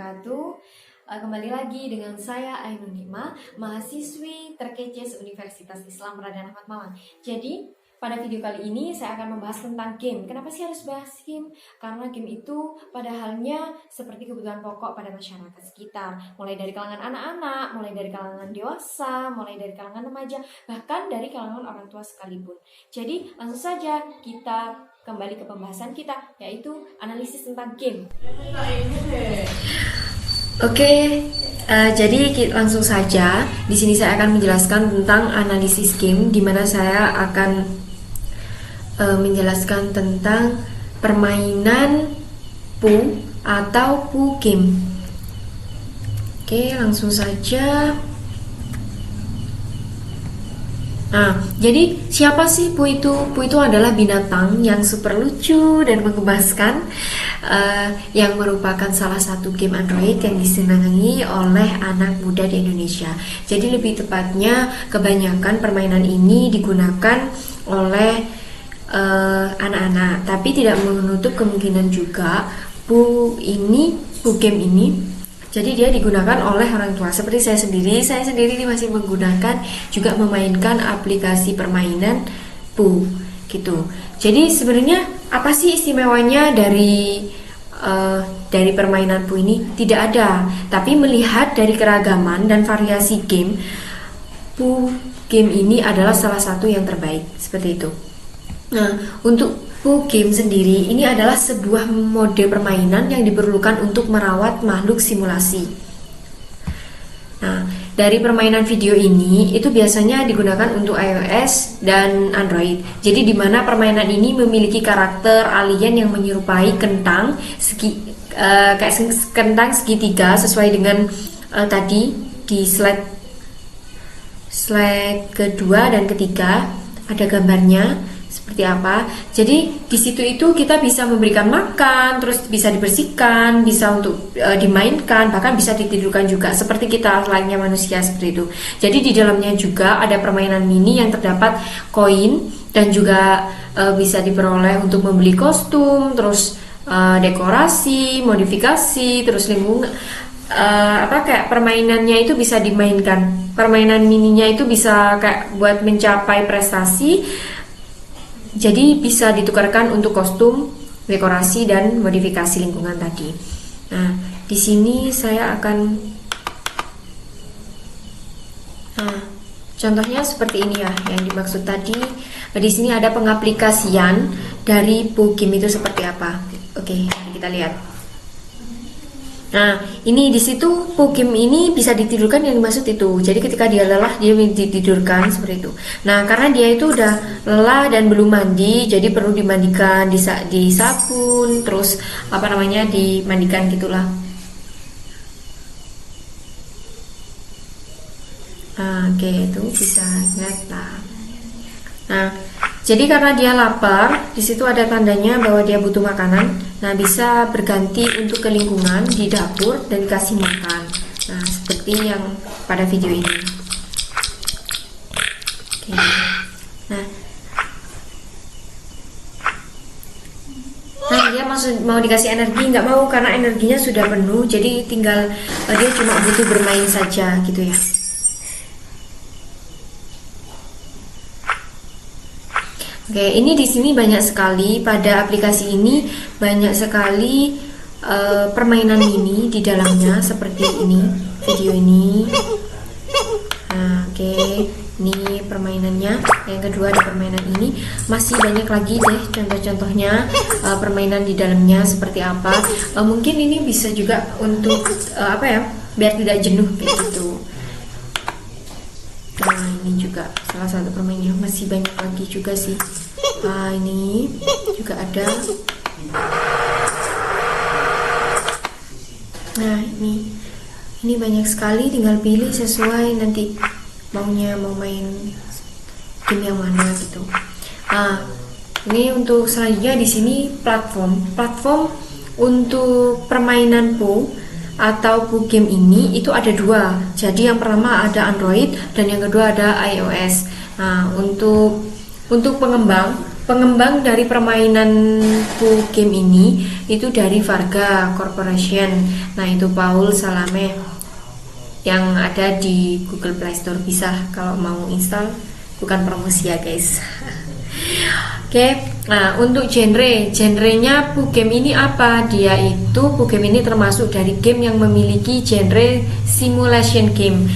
wabarakatuh. Kembali lagi dengan saya Ainun Hikmah, mahasiswi terkece Universitas Islam Raden Ahmad Malang. Jadi pada video kali ini saya akan membahas tentang game. Kenapa sih harus bahas game? Karena game itu pada halnya seperti kebutuhan pokok pada masyarakat sekitar. Mulai dari kalangan anak-anak, mulai dari kalangan dewasa, mulai dari kalangan remaja, bahkan dari kalangan orang tua sekalipun. Jadi langsung saja kita kembali ke pembahasan kita, yaitu analisis tentang game. Oke, jadi langsung saja di sini saya akan menjelaskan tentang analisis game, di mana saya akan menjelaskan tentang permainan PU atau PU game. Oke, langsung saja. Nah, jadi siapa sih PU itu? PU itu adalah binatang yang super lucu dan menggemaskan, yang merupakan salah satu game Android yang disenangi oleh anak muda di Indonesia. Jadi lebih tepatnya kebanyakan permainan ini digunakan oleh anak-anak, tapi tidak menutup kemungkinan juga PU game ini jadi dia digunakan oleh orang tua. Seperti saya sendiri ini masih menggunakan juga memainkan aplikasi permainan PU gitu. Jadi sebenarnya apa sih istimewanya dari permainan PU ini? Tidak ada. Tapi melihat dari keragaman dan variasi game, PU game ini adalah salah satu yang terbaik. Seperti itu. Nah, untuk PU game sendiri ini adalah sebuah mode permainan yang diperlukan untuk merawat makhluk simulasi. Nah, dari permainan video ini itu biasanya digunakan untuk iOS dan Android. Jadi di mana permainan ini memiliki karakter alien yang menyerupai kentang kentang segitiga sesuai dengan tadi di slide kedua dan ketiga ada gambarnya seperti apa. Jadi di situ itu kita bisa memberikan makan, terus bisa dibersihkan, bisa untuk dimainkan, bahkan bisa ditidurkan juga seperti kita layaknya manusia seperti itu. Jadi di dalamnya juga ada permainan mini yang terdapat koin dan juga bisa diperoleh untuk membeli kostum, terus dekorasi, modifikasi, terus lingkungan kayak permainannya itu bisa dimainkan. Permainan mininya itu bisa kayak buat mencapai prestasi. Jadi bisa ditukarkan untuk kostum, dekorasi dan modifikasi lingkungan tadi. Nah, di sini saya akan contohnya seperti ini ya yang dimaksud tadi. Di sini ada pengaplikasian dari PU game itu seperti apa. Oke, kita lihat. Nah, ini di situ PU game ini bisa ditidurkan, yang dimaksud itu. Jadi ketika dia lelah dia ditidurkan seperti itu. Nah, karena dia itu udah lelah dan belum mandi, jadi perlu dimandikan, disabun, terus dimandikan gitulah. Nah, oke, itu bisa lihat lah. Nah, jadi karena dia lapar, di situ ada tandanya bahwa dia butuh makanan. Nah, bisa berganti untuk ke lingkungan di dapur dan dikasih makan. Nah, seperti yang pada video ini. Oke. Nah, dia mau dikasih energi, nggak mau karena energinya sudah penuh. Jadi tinggal dia cuma butuh bermain saja gitu ya. Oke, ini di sini banyak sekali pada aplikasi ini banyak sekali permainan mini di dalamnya seperti ini video ini. Nah, oke, ini permainannya. Yang kedua ada permainan ini. Masih banyak lagi deh contoh-contohnya permainan di dalamnya seperti apa. Mungkin ini bisa juga untuk biar tidak jenuh kayak gitu. Nah, ini juga salah satu permainannya, masih banyak lagi juga sih. Nah, ini juga ada. Nah, ini banyak sekali, tinggal pilih sesuai nanti mau main game yang mana gitu. Nah, ini untuk selanjutnya di sini platform untuk permainan PU atau PU game ini itu ada dua. Jadi yang pertama ada Android dan yang kedua ada iOS. Nah, untuk pengembang pengembang dari permainan Poo game ini itu dari Varga Corporation. Nah, itu Paul Salame yang ada di Google Play Store, bisa kalau mau install, bukan promosi ya guys. Oke, nah untuk genrenya Poo game ini apa? Dia itu Poo game ini termasuk dari game yang memiliki genre simulation game.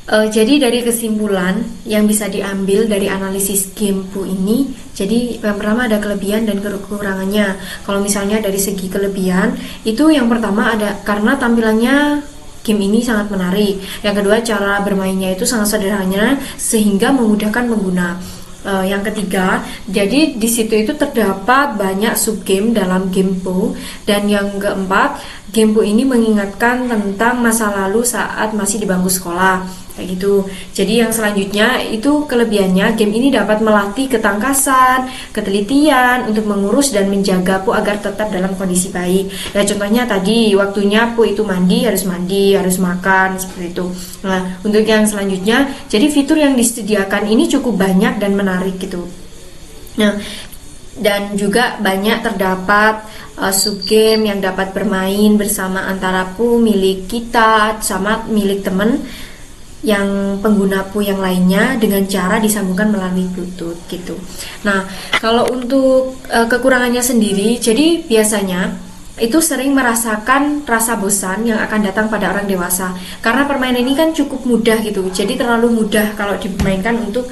Jadi dari kesimpulan yang bisa diambil dari analisis game Poo ini, jadi yang pertama ada kelebihan dan kekurangannya. Kalau misalnya dari segi kelebihan, itu yang pertama ada karena tampilannya game ini sangat menarik. Yang kedua, cara bermainnya itu sangat sederhana sehingga memudahkan pengguna. Yang ketiga, jadi di situ itu terdapat banyak subgame dalam game Poo. Dan yang keempat, game Poo ini mengingatkan tentang masa lalu saat masih di bangku sekolah, kayak gitu. Jadi yang selanjutnya itu kelebihannya, game ini dapat melatih ketangkasan, ketelitian untuk mengurus dan menjaga Poo agar tetap dalam kondisi baik. Ya contohnya tadi waktunya Poo itu mandi, harus makan seperti itu. Nah, untuk yang selanjutnya, jadi fitur yang disediakan ini cukup banyak dan menarik gitu. Nah, dan juga banyak terdapat subgame yang dapat bermain bersama antara Poo milik kita sama milik teman yang pengguna Poo yang lainnya dengan cara disambungkan melalui Bluetooth gitu. Nah, kalau untuk kekurangannya sendiri, jadi biasanya itu sering merasakan rasa bosan yang akan datang pada orang dewasa karena permainan ini kan cukup mudah gitu, jadi terlalu mudah kalau dimainkan untuk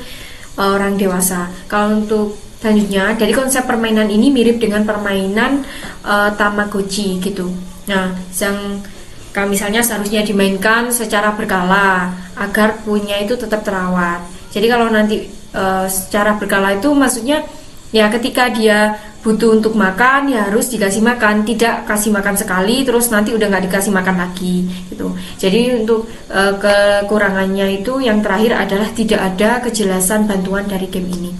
orang dewasa. Kalau untuk selanjutnya, dari konsep permainan ini mirip dengan permainan Tamagotchi gitu. Nah, yang kalau misalnya seharusnya dimainkan secara berkala agar punya itu tetap terawat. Jadi kalau nanti secara berkala itu maksudnya ya ketika dia butuh untuk makan ya harus dikasih makan, tidak kasih makan sekali terus nanti udah nggak dikasih makan lagi gitu. Jadi untuk kekurangannya itu yang terakhir adalah tidak ada kejelasan bantuan dari game ini.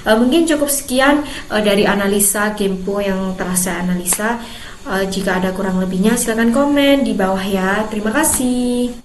Mungkin cukup sekian dari analisa game Poo yang telah saya analisa. Jika ada kurang lebihnya silahkan komen di bawah ya. Terima kasih.